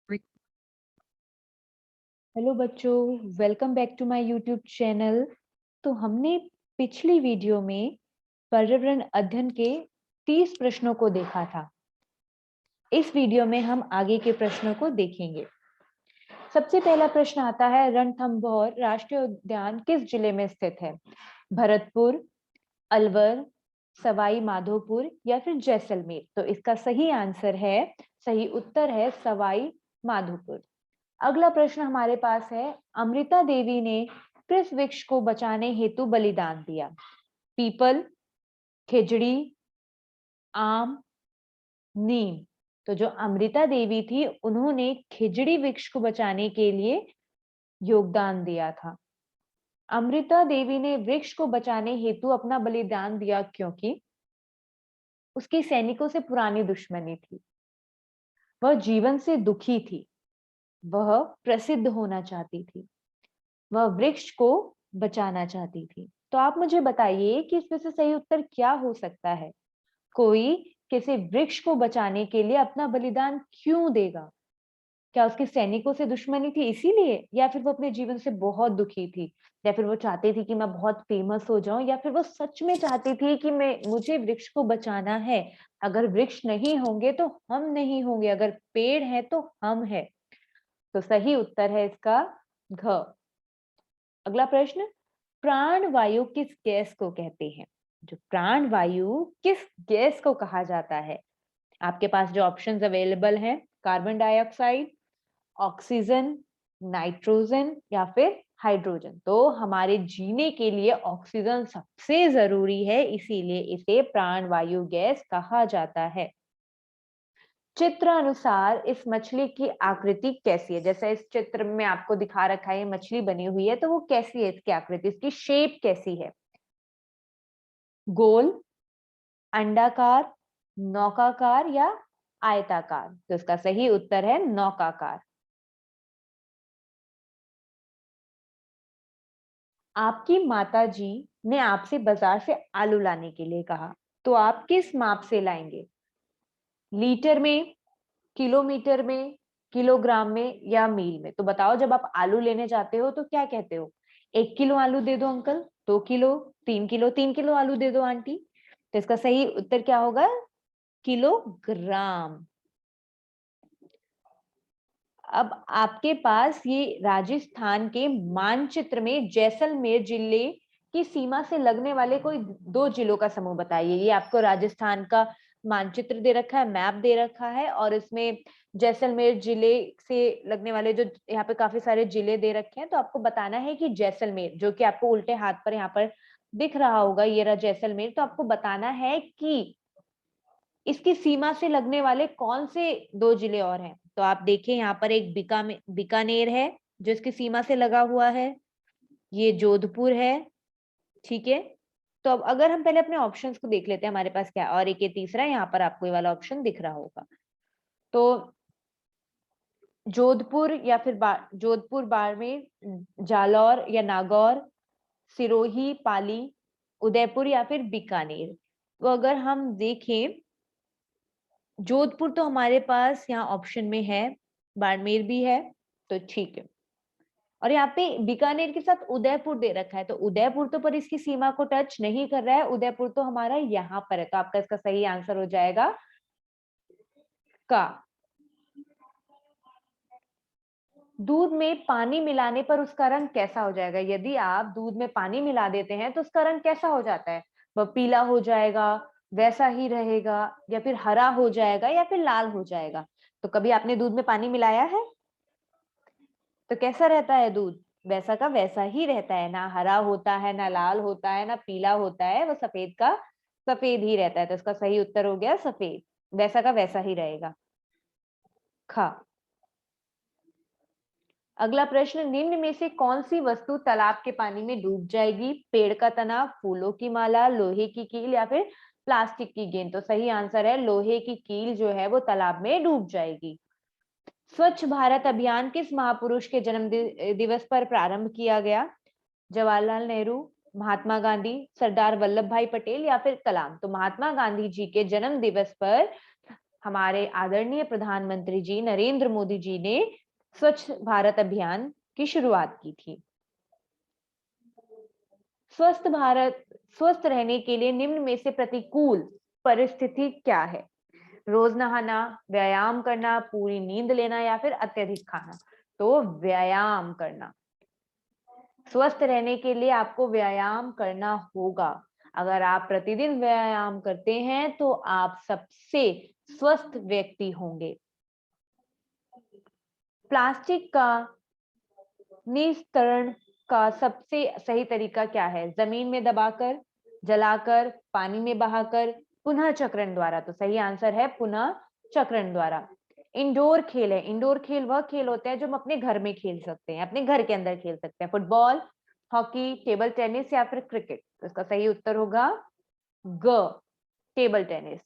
Hello बच्चों, welcome back to my YouTube channel. तो हमने पिछली वीडियो में पर्यावरण अध्ययन के 30 प्रश्नों को देखा था। इस वीडियो में हम आगे के प्रश्नों को देखेंगे। सबसे पहला प्रश्न आता है, रणथंभौर राष्ट्रीय उद्यान किस जिले में स्थित है? भरतपुर, अलवर, सवाई माधोपुर या फिर जैसलमेर? तो इसका सही उत्तर है सवाई माधोपुर। अगला प्रश्न हमारे पास है, अमृता देवी ने किस वृक्ष को बचाने हेतु बलिदान दिया? पीपल, खिजड़ी, आम, नीम? तो जो अमृता देवी थी उन्होंने खिजड़ी वृक्ष को बचाने के लिए योगदान दिया था। अमृता देवी ने वृक्ष को बचाने हेतु अपना बलिदान दिया क्योंकि उसके सैनिकों से पुरानी दुश्मनी थी, वह जीवन से दुखी थी, वह प्रसिद्ध होना चाहती थी, वह वृक्ष को बचाना चाहती थी। तो आप मुझे बताइए कि इसमें से सही उत्तर क्या हो सकता है? कोई किसी वृक्ष को बचाने के लिए अपना बलिदान क्यों देगा? क्या उसके सैनिकों से दुश्मनी थी इसीलिए, या फिर वो अपने जीवन से बहुत दुखी थी, या फिर वो चाहती थी कि मैं बहुत फेमस हो जाऊं, या फिर वो सच में चाहती थी कि मुझे वृक्ष को बचाना है। अगर वृक्ष नहीं होंगे तो हम नहीं होंगे, अगर पेड़ है तो हम है। तो सही उत्तर है इसका घ। अगला प्रश्न, प्राण वायु किस गैस को कहते हैं? जो प्राण वायु किस गैस को कहा जाता है? आपके पास जो ऑप्शंस अवेलेबल हैं, कार्बन डाइऑक्साइड, ऑक्सीजन, नाइट्रोजन या फिर हाइड्रोजन। तो हमारे जीने के लिए ऑक्सीजन सबसे जरूरी है, इसीलिए इसे प्राण वायु गैस कहा जाता है। चित्र अनुसार इस मछली की आकृति कैसी है? जैसे इस चित्र में आपको दिखा रखा है, मछली बनी हुई है, तो वो कैसी है, इसकी आकृति, इसकी शेप कैसी है? गोल, अंडाकार, नौकाकार या आयताकार? तो इसका सही उत्तर है नौकाकार। आपकी माताजी ने आपसे बाजार से आलू लाने के लिए कहा, तो आप किस माप से लाएंगे? लीटर में, किलोमीटर में, किलोग्राम में या मील में? तो बताओ, जब आप आलू लेने जाते हो तो क्या कहते हो? 1 किलो आलू दे दो अंकल, 2 किलो, 3 किलो, 3 किलो आलू दे दो आंटी। तो इसका सही उत्तर क्या होगा? किलोग्राम। अब आपके पास ये राजस्थान के मानचित्र में जैसलमेर जिले की सीमा से लगने वाले कोई 2 जिलों का समूह बताइए। ये आपको राजस्थान का मानचित्र दे रखा है, मैप दे रखा है, और इसमें जैसलमेर जिले से लगने वाले जो यहाँ पे काफी सारे जिले दे रखे हैं, तो आपको बताना है कि जैसलमेर, जो कि आपको उल्टे हाथ पर यहाँ पर दिख रहा होगा, ये रहा जैसलमेर, तो आपको बताना है कि इसकी सीमा से लगने वाले कौन से 2 जिले और हैं। तो आप देखें, यहाँ पर एक बीकानेर है जो इसकी सीमा से लगा हुआ है, ये जोधपुर है, ठीक है। तो अब अगर हम पहले अपने ऑप्शंस को देख लेते हैं, हमारे पास क्या, और एक ये तीसरा, यहाँ पर आपको ये वाला ऑप्शन दिख रहा होगा। तो जोधपुर या फिर जोधपुर, बाड़मेर, जालौर या नागौर, सिरोही, पाली, उदयपुर या फिर बीकानेर? तो अगर हम देखें, जोधपुर तो हमारे पास यहाँ ऑप्शन में है, बाड़मेर भी है, तो ठीक है। और यहाँ पे बीकानेर के साथ उदयपुर दे रखा है, तो उदयपुर तो पर इसकी सीमा को टच नहीं कर रहा है, उदयपुर तो हमारा यहाँ पर है, तो आपका इसका सही आंसर हो जाएगा का। दूध में पानी मिलाने पर उसका रंग कैसा हो जाएगा? यदि आप दूध में पानी मिला देते हैं तो उसका रंग कैसा हो जाता है? वह पीला हो जाएगा, वैसा ही रहेगा, या फिर हरा हो जाएगा, या फिर लाल हो जाएगा? तो कभी आपने दूध में पानी मिलाया है तो कैसा रहता है दूध? वैसा का वैसा ही रहता है, ना हरा होता है, ना लाल होता है, ना पीला होता है, वो सफेद का सफेद ही रहता है। तो इसका सही उत्तर हो गया सफेद, वैसा का वैसा ही रहेगा, खा। अगला प्रश्न, निम्न में से कौन सी वस्तु तालाब के पानी में डूब जाएगी? पेड़ का तना, फूलों की माला, लोहे की कील या फिर प्लास्टिक की गेंद? तो सही आंसर है लोहे की कील जो है वो तालाब में डूब जाएगी। स्वच्छ भारत अभियान किस महापुरुष के जन्म दिवस पर प्रारंभ किया गया? जवाहरलाल नेहरू, महात्मा गांधी, सरदार वल्लभ भाई पटेल या फिर कलाम? तो महात्मा गांधी जी के जन्म दिवस पर हमारे आदरणीय प्रधानमंत्री जी नरेंद्र मोदी जी ने स्वच्छ भारत अभियान की शुरुआत की थी। स्वस्थ रहने के लिए निम्न में से प्रतिकूल परिस्थिति क्या है? रोज नहाना, व्यायाम करना, पूरी नींद लेना या फिर अत्यधिक खाना। तो व्यायाम करना। स्वस्थ रहने के लिए आपको व्यायाम करना होगा। अगर आप प्रतिदिन व्यायाम करते हैं तो आप सबसे स्वस्थ व्यक्ति होंगे। प्लास्टिक का निस्तारण का सबसे सही तरीका क्या है? जमीन में दबाकर, जलाकर, पानी में बहाकर, पुनः चक्रण द्वारा। तो सही आंसर है पुनः चक्रण द्वारा। इंडोर खेल है। इंडोर खेल वह खेल होते हैं जो हम अपने घर में खेल सकते हैं, अपने घर के अंदर खेल सकते हैं। फुटबॉल, हॉकी, टेबल टेनिस या फिर क्रिकेट। तो इसका सही उत्तर होगा ग, टेबल टेनिस।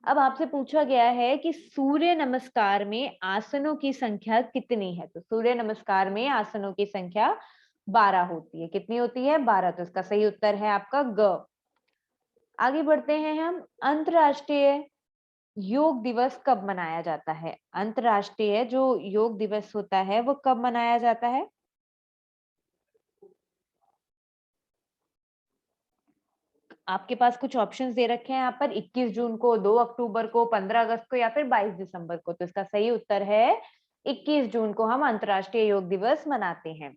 अब आपसे पूछा गया है कि सूर्य नमस्कार में आसनों की संख्या कितनी है? तो सूर्य नमस्कार में आसनों की संख्या 12 होती है। कितनी होती है? 12। तो इसका सही उत्तर है आपका ग। आगे बढ़ते हैं हम। अंतरराष्ट्रीय योग दिवस कब मनाया जाता है? अंतरराष्ट्रीय जो योग दिवस होता है वो कब मनाया जाता है? आपके पास कुछ ऑप्शंस दे रखे हैं यहाँ पर। 21 जून को, 2 अक्टूबर को, 15 अगस्त को या फिर 22 दिसंबर को। तो इसका सही उत्तर है 21 जून को हम अंतरराष्ट्रीय योग दिवस मनाते हैं।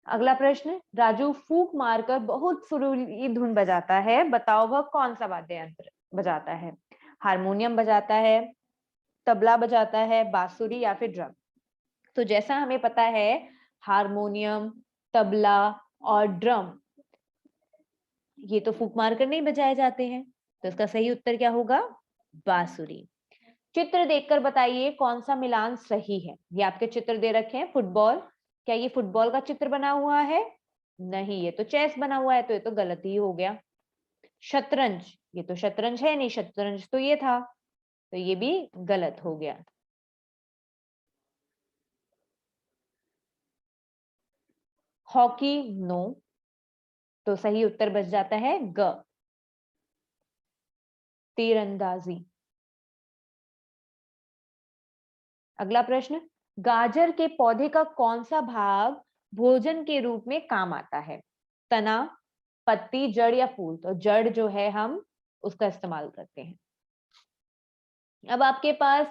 अगला प्रश्न, राजू फूंक मारकर बहुत सुरीली धुन बजाता है, बताओ वह कौन सा वाद्य यंत्र बजाता है? हारमोनियम बजाता है, तबला बजाता है, बांसुरी या फिर ड्रम। तो जैसा हमें पता है हारमोनियम, तबला और ड्रम ये तो फूंक मारकर नहीं बजाए जाते हैं। तो इसका सही उत्तर क्या होगा? बांसुरी। चित्र देखकर बताइए कौन सा मिलान सही है। ये आपके चित्र दे रखे हैं। फुटबॉल, क्या ये फुटबॉल का चित्र बना हुआ है? नहीं, ये तो चेस बना हुआ है, तो ये तो गलत ही हो गया। शतरंज, ये तो शतरंज है नहीं, शतरंज तो ये था, तो ये भी गलत हो गया। हॉकी, नो, तो सही उत्तर बच जाता है ग, तीरंदाजी। अगला प्रश्न, गाजर के पौधे का कौन सा भाग भोजन के रूप में काम आता है? तना, पत्ती, जड़ या फूल? तो जड़ जो है हम उसका इस्तेमाल करते हैं। अब आपके पास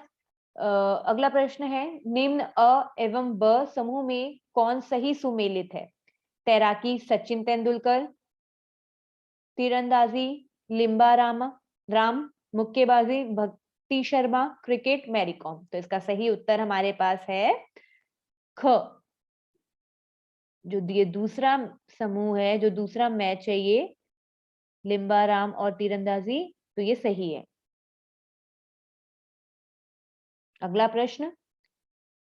अगला प्रश्न है, निम्न अ एवं ब समूह में कौन सही सुमेलित है? तैराकी सचिन तेंदुलकर, तीरंदाजी लिम्बा राम, मुक्केबाजी भक्ति शर्मा, क्रिकेट मैरी कॉम। तो इसका सही उत्तर हमारे पास है ख। जो ये दूसरा समूह है, जो दूसरा मैच है, ये लिम्बा राम और तीरंदाजी, तो ये सही है। अगला प्रश्न,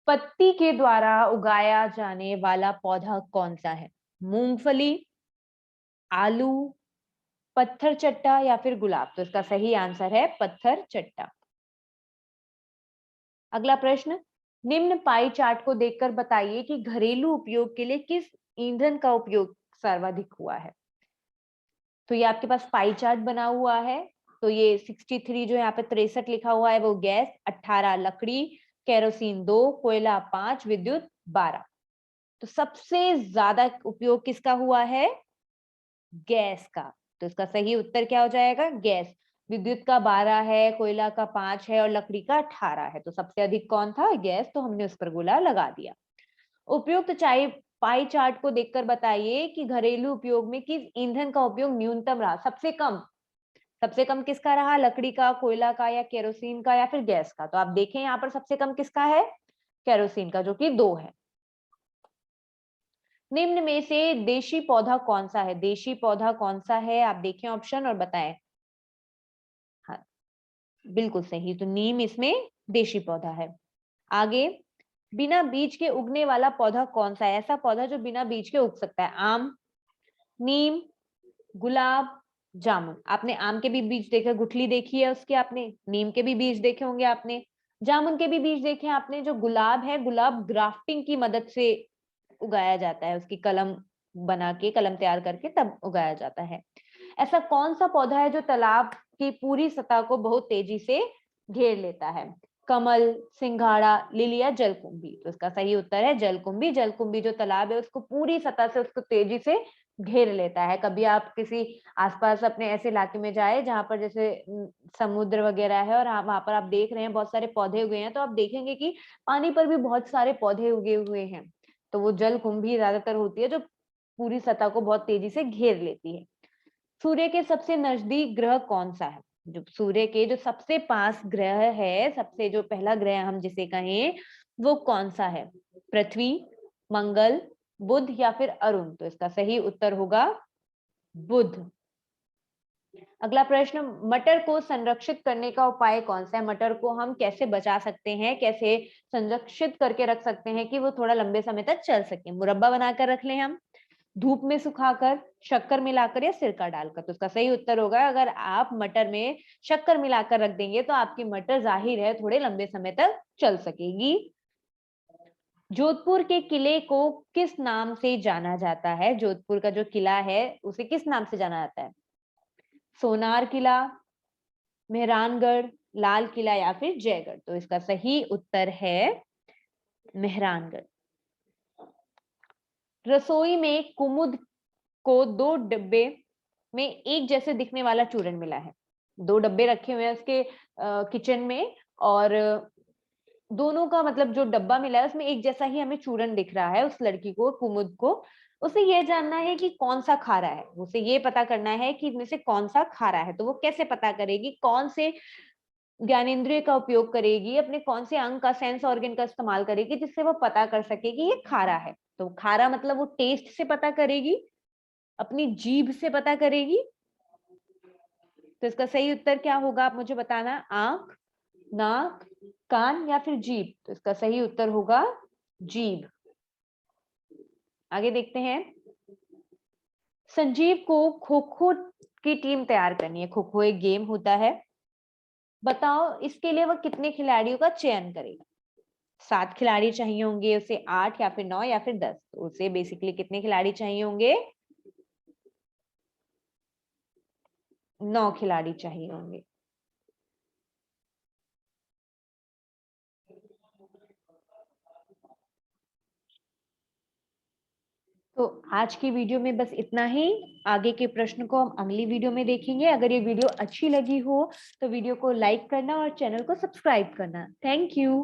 पत्ती के द्वारा उगाया जाने वाला पौधा कौन सा है? मूंगफली, आलू, पत्थर चट्टा या फिर गुलाब? तो इसका सही आंसर है पत्थर चट्टा। अगला प्रश्न, निम्न पाई चार्ट को देखकर बताइए कि घरेलू उपयोग के लिए किस ईंधन का उपयोग सर्वाधिक हुआ है? तो ये आपके पास पाई चार्ट बना हुआ है। तो ये 63 जो यहाँ पे 63 लिखा हुआ है वो गैस, 18 लकड़ी, केरोसिन 2, कोयला 5, विद्युत 12। तो सबसे ज्यादा उपयोग किसका हुआ है? गैस का। तो इसका सही उत्तर क्या हो जाएगा? गैस। विद्युत का 12 है, कोयला का 5 है और लकड़ी का 18 है। तो सबसे अधिक कौन था? गैस। तो हमने उस पर गोला लगा दिया। उपयुक्त चाय पाई चार्ट को देखकर बताइए कि घरेलू उपयोग में किस ईंधन का उपयोग न्यूनतम रहा? सबसे कम किसका रहा? लकड़ी का, कोयला का या केरोसिन का या फिर गैस का? तो आप देखें यहाँ पर सबसे कम किसका है? केरोसिन का, जो कि 2 है। निम्न में से देशी पौधा कौन सा है? देशी पौधा कौन सा है? आप देखें ऑप्शन और बताएं। हाँ, बिल्कुल सही। तो नीम इसमें देशी पौधा है। आगे, बिना बीज के उगने वाला पौधा कौन सा है? ऐसा पौधा जो बिना बीज के उग सकता है। आम, नीम, गुलाब, जामुन। आपने आम के भी बीज देखे, गुठली देखी है उसके आपने, नीम के भी बीज देखे होंगे आपने, जामुन के भी बीज देखे आपने। जो गुलाब है, गुलाब ग्राफ्टिंग की मदद से उगाया जाता है, उसकी कलम बना के, कलम तैयार करके तब उगाया जाता है। ऐसा कौन सा पौधा है जो तालाब की पूरी सतह को बहुत तेजी से घेर लेता है? कमल, सिंघाड़ा, लिली या जलकुंभी? तो इसका सही उत्तर है जलकुंभी। जलकुंभी जो तालाब है उसको पूरी सतह से उसको तेजी से घेर लेता है। कभी आप किसी आसपास अपने ऐसे इलाके में जाए जहां पर जैसे समुद्र वगैरह है और वहां पर आप देख रहे हैं बहुत सारे पौधे उगे हैं, तो आप देखेंगे कि पानी पर भी बहुत सारे पौधे उगे हुए हैं। तो वो जलकुंभी ज्यादातर होती है जो पूरी सतह को बहुत तेजी से घेर लेती है। सूर्य के सबसे नजदीक ग्रह कौन सा है? जो सूर्य के जो सबसे पास ग्रह है, सबसे जो पहला ग्रह हम जिसे कहें, वो कौन सा है? पृथ्वी, मंगल, बुध या फिर अरुण? तो इसका सही उत्तर होगा बुध। अगला प्रश्न, मटर को संरक्षित करने का उपाय कौन सा है? मटर को हम कैसे बचा सकते हैं, कैसे संरक्षित करके रख सकते हैं कि वो थोड़ा लंबे समय तक चल सके? मुरब्बा बनाकर रख लें हम, धूप में सुखाकर, शक्कर मिलाकर या सिरका डालकर? तो उसका सही उत्तर होगा, अगर आप मटर में शक्कर मिलाकर रख देंगे तो आपकी मटर जाहिर है थोड़े लंबे समय तक चल सकेगी। जोधपुर के किले को किस नाम से जाना जाता है? जोधपुर का जो किला है उसे किस नाम से जाना जाता है? सोनार किला, मेहरानगढ़, लाल किला या फिर जयगढ़? तो इसका सही उत्तर है मेहरानगढ़। रसोई में कुमुद को 2 डिब्बे में एक जैसे दिखने वाला चूरन मिला है। 2 डब्बे रखे हुए हैं उसके किचन में, और दोनों का मतलब जो डब्बा मिला है उसमें एक जैसा ही हमें चूरन दिख रहा है। उस लड़की को, कुमुद को, उसे ये जानना है कि कौन सा खा रहा है, उसे ये पता करना है कि इनमें से कौन सा खा रहा है। तो वो कैसे पता करेगी? कौन से ज्ञानेंद्रिय का उपयोग करेगी, अपने कौन से अंग का, सेंस ऑर्गन का इस्तेमाल करेगी जिससे वो पता कर सके कि ये खारा है? तो खारा मतलब वो टेस्ट से पता करेगी, अपनी जीभ से पता करेगी। तो इसका सही उत्तर क्या होगा आप मुझे बताना। आंख, नाक, कान या फिर जीभ? तो इसका सही उत्तर होगा जीभ। आगे देखते हैं। संजीव को खो खो की टीम तैयार करनी है। खो खो एक गेम होता है, बताओ इसके लिए वह कितने खिलाड़ियों का चयन करेगा? 7 खिलाड़ी चाहिए होंगे उसे, 8 या फिर 9 या फिर 10? तो उसे बेसिकली कितने खिलाड़ी चाहिए होंगे? 9 खिलाड़ी चाहिए होंगे। तो आज की वीडियो में बस इतना ही। आगे के प्रश्न को हम अगली वीडियो में देखेंगे। अगर ये वीडियो अच्छी लगी हो तो वीडियो को लाइक करना और चैनल को सब्सक्राइब करना। Thank you.